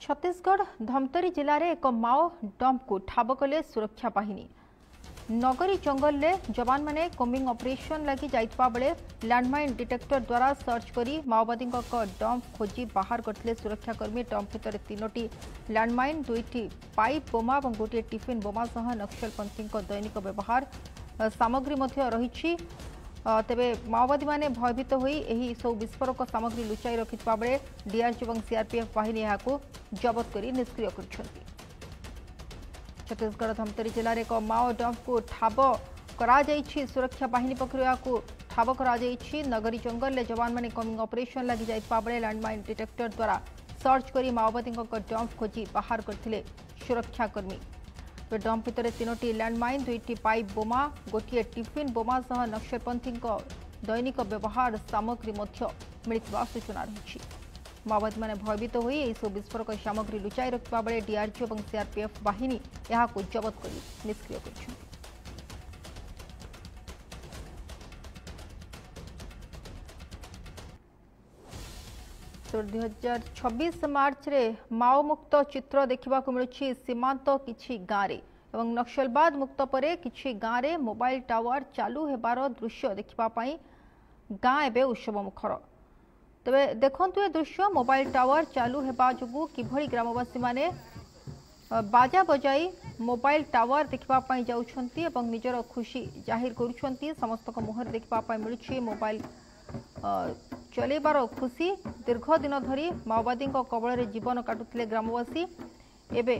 छत्तीसगढ़ धमतरी जिले में एक माओ डंप को ठाब कले सुरक्षा बाहिनी। नगरी जंगल में जवान माने कोम्बिंग ऑपरेशन लगी जाइतबा बेले लैंडमाइन डिटेक्टर द्वारा सर्च करी माओवादी डंप खोजी बाहर करते सुरक्षाकर्मी। डंप भितर 3टी लैंडमाइन 2टी पाइप बोमा और गोटे टिफिन बोमा सह नक्सलपंथी दैनिक व्यवहार सामग्री रही। तेबे माओवादी माने भयभीत होई एही सब विस्फोरक सामग्री लुचाई रखिथिबा बेले डीआरजी और सीआरपीएफ बाहिनी याको जबत करी निष्क्रिय करछन्ती। छत्तीसगढ़ धमतरी जिले में एक माओ डंप को ठाब करा जाइछि। सुरक्षा बाहिनी पक्षरु याको ठाब करा जाइछि। नगरी जंगल में जवान माने कमिंग ऑपरेशन लगी जाइतबा बेले लैंडमाइन डिटेक्टर द्वारा सर्च करी माओवादी डंप खोजी बाहर करथिले सुरक्षाकर्मी। डंप भितर 3टी लैंडमाइन 2टी पाइप बोमा गोटे टिफिन बोमा सह नक्सलपंथी दैनिक व्यवहार सामग्री मिलता सूचना रही। माओवादी माने भयभीत होई एही सब विस्फोरक सामग्री लुचाई रखिबा बेले डीआरजी और सीआरपीएफ बाहिनी याको जबत करी निष्क्रिय करछन्ती। तो 2026 मार्च रे माओ मुक्त चित्र देखा मिलूँ सीमांत किछि गाँव एवं नक्सलवाद मुक्त परे किछि गाँव रे मोबाइल टावर चालू हेबार दृश्य देखापी गाँ एवं उत्सव मुखर। तेबे देखंतु ए दृश्य मोबाइल टावर चालू हेबा जुगु किभଳି ग्रामवासी माने बाजा बजाई मोबाइल टावर देखापी जाउछंती एवं निजर खुशी जाहिर करुछंती। समस्त मुहर देखापी मिलूँ मोबाइल चलेबार खुशी। दीर्घ दिन धरी माओवादी कबल जीवन काटुले ग्रामवासी एबे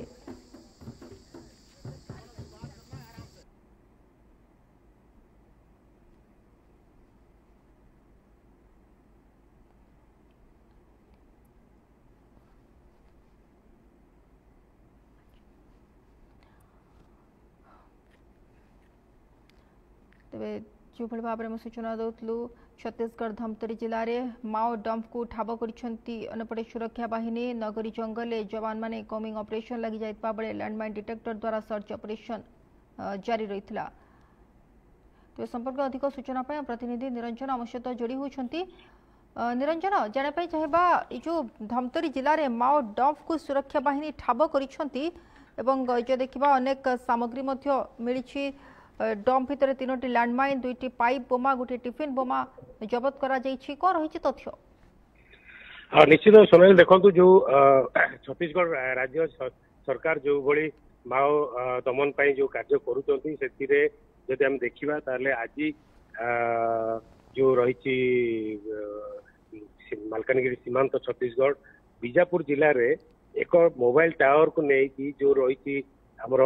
तेबे जो भाव में सूचना दौलू छत्तीसगढ़ धमतरी जिले में माओ डंप को ठाब करपटे सुरक्षा बाहिनी। नगरी जंगल में जवान माने कमिंग ऑपरेशन लगी जाइतबा बेले लैंडमाइन डिटेक्टर द्वारा सर्च ऑपरेशन जारी रही। तो संपर्क अधिक सूचना प्रतिनिधि निरंजन आम सहित जोड़ी होती। निरंजन जानापी चाहबा जो धमतरी जिले में माओ डंप को सुरक्षा बाहिनी ठाब कर देखा अनेक सामग्री मिली। डंप भितर 3टी लैंडमाइन 2टी पाइप बोमा गोटे टिफिन बोमा जबत करा जाइछि। कौन रही तथ्य? निश्चित सोनाली देखु जो छत्तीसगढ़ राज्य सरकार जो भली माओ दमन पाई जो कार्य करुचंती से जदि हम देखिबा ताले आज जो रही मालकानगिरी सीमांत छत्तीसगढ़ बीजापुर जिले रे एक मोबाइल टावर को नहीं जो रही आमर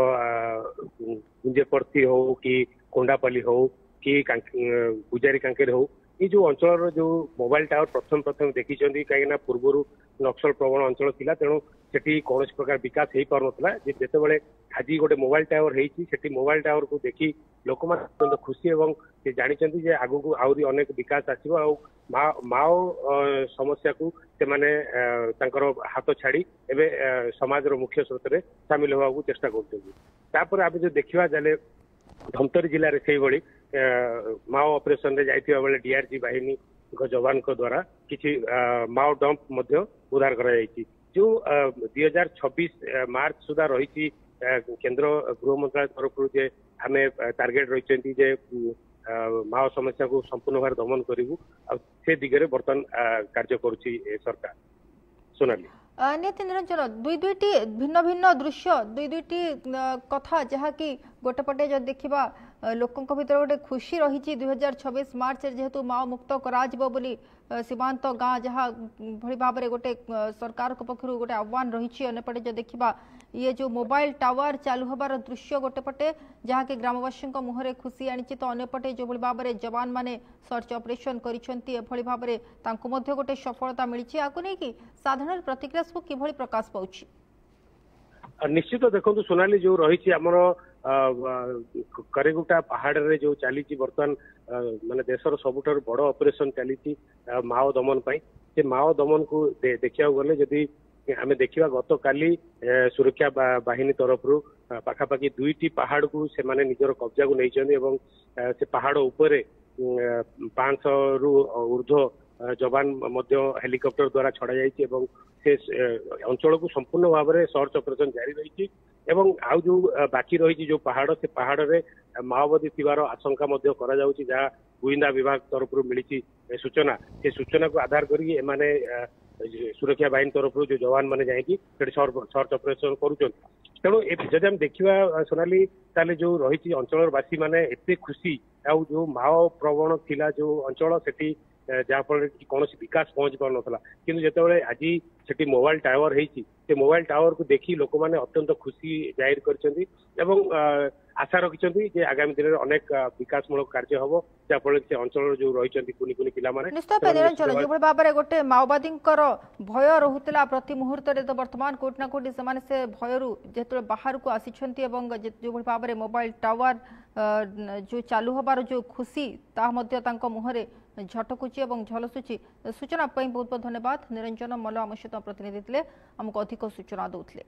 गुंजेपर्थी हो कि कोंडापल्ली हो कि गुजारी कांकेर हो ये जो अंचल जो मोबाइल टावर प्रथम देखी कहीं पूर्वर नक्सल प्रवण अंचल थिला तेणु सेठी कौन प्रकार विकास हो पार ना जिते आज गोटे मोबाइल टावर होती मोबाइल टावर को देखी लोक मैंने खुशी और जानते जे आगु को आहरी अनेक विकास आसो माओ समस्या को से माने हाथ छाड़ी एवं समाज मुख्य स्रोत में सामिल होगा चेष्टा कर। आम जो देखा जाले धमतरी जिले में से भाई माओ ऑपरेशन रे जाइथिबा बेले डीआरजी बाहिनी जवान द्वारा किसी माओ डंप उद्धार कर जो 2026 मार्च सुधा रही केंद्र गृह मंत्रालय तरफ आम टार्गेट रही जे माओ समस्या को संपूर्ण भाव दमन करूँ से दिगरे बर्तमान कार्य करुच्ची सरकार। सोनाली नितिन निरंजन दुईटी भिन्न भिन्न दृश्य दुईटी कथा जहा कि गोटे पटे जब देखा लोकों भीतर गोटे खुशी रही 2026 मार्च जेहेतु माओ मुक्त करी सीमांत गाँ जहाँ भली भाव में गोटे सरकार पक्षर गोटे आह्वान रही। अंपटे जो देखा ये जो मोबाइल टावर चालू हबार दृश्य गोटे पटे जहाँ कि ग्रामवासी मुहर खुशी आनी तो अंपटे जो भाव में जवान माने सर्च ऑपरेशन करी भाव में गोटे सफलता मिली आपको नहीं कि साधारण प्रतिक्रिया सब किभली प्रकाश पाउछि? निश्चित देखो सोनाली जो रही आमर करेगुटा पहाड़ रे जो चली बर्तमान माने देशर सबुठार बड़ ऑपरेशन चली माओ दमन पाई से माओ दमन को देखा गले जदि आम देखा गत काली सुरक्षा बाहिनी तरफ पाखापाखि 2टी पहाड़ को से माने निजर कब्जा को नहीं से पहाड़ उपरे 500 रु ऊर्ध्व जवान हेलिकॉप्टर द्वारा छड़ा जाइए से अंचल को संपूर्ण भाव में सर्च ऑपरेशन जारी रही एवं आउ जो बाकी रही जो पहाड़ से पहाड़ रे माओवादी थिबार आशंका मध्य करा जाउची जहाँ गुइंदा विभाग तरफ मिली सूचना से सूचना को आधार करी एमाने सुरक्षा बाहिनी तरफ जो जवान मैंने जाकि सर्च ऑपरेशन करुँच तेणु जब हम देखा सोनाली ताले जो रही अंचलवासी मैंने एत खुशी आउ जो माओ प्रवण थिला जो अंचल सेठी जहाँफल कि कौन विकास पहुंच पार नाला कि जिते आज से मोबाइल टावर से मोबाइल टावर को देखी लोक मैंने अत्यंत खुशी जाहिर कर आशा रखिंट आगामी दिन में अनेक विकासमूलक कार्य हम जहाँफल से अंचल जो रही कुनि कुनि पिला निश्चित निरंजन जो भाव में गोटे माओवादी भय रोला प्रति मुहूर्त तो बर्तमान कोटि ना कोटि से भय जो बाहर को आसी जो भाव में मोबाइल टावर जो चालू हबार जो खुशी मुहरे झटकुची और झलसुची सूचना बहुत बहुत धन्यवाद निरंजन मल्ल आम सहित प्रतिनिधि थे आमको अधिक सूचना दूसरे।